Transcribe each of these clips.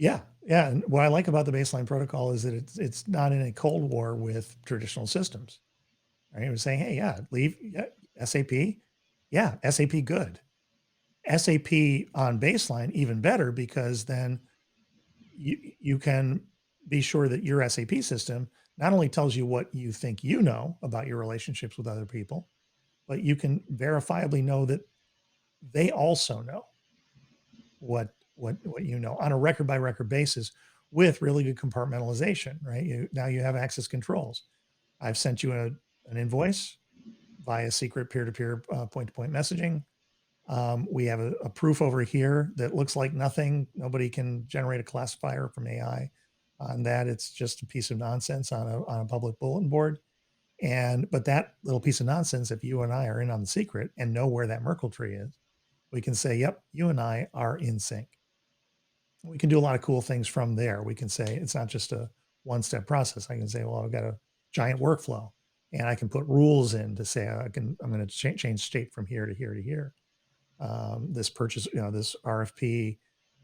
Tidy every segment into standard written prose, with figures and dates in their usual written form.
Yeah, yeah. And what I like about the baseline protocol is that it's not in a cold war with traditional systems. Right? It was saying, hey, yeah, leave SAP, yeah, SAP good. SAP on baseline even better because then you can be sure that your SAP system not only tells you what you think you know about your relationships with other people, but you can verifiably know that they also know what you know on a record by record basis with really good compartmentalization, right? Now you have access controls. I've sent you an invoice via secret peer-to-peer point-to-point messaging. We have a proof over here that looks like nothing. Nobody can generate a classifier from AI on that. It's just a piece of nonsense on a public bulletin board. But that little piece of nonsense, if you and I are in on the secret and know where that Merkle tree is, we can say, yep, you and I are in sync. We can do a lot of cool things from there. We can say it's not just a one-step process. I can say, well, I've got a giant workflow and I can put rules in to say I'm going to change state from here to here to here. This purchase, this RFP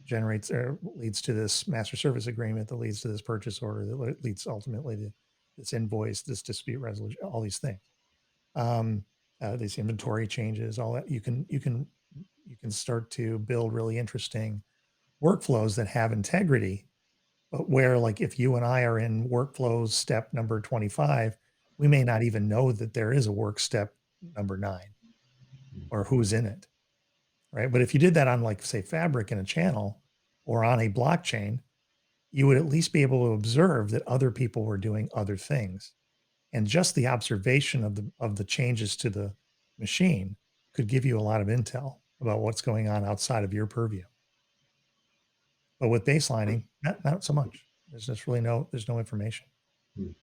generates or leads to this master service agreement that leads to this purchase order that leads ultimately to this invoice, this dispute resolution, all these things. These inventory changes, all that you can start to build really interesting workflows that have integrity, but where like if you and I are in workflows step number 25, we may not even know that there is a work step number 9 or who's in it. Right. But if you did that on like say Fabric in a channel or on a blockchain, you would at least be able to observe that other people were doing other things. And just the observation of the changes to the machine could give you a lot of intel about what's going on outside of your purview. But with baselining, not so much. There's just really there's no information.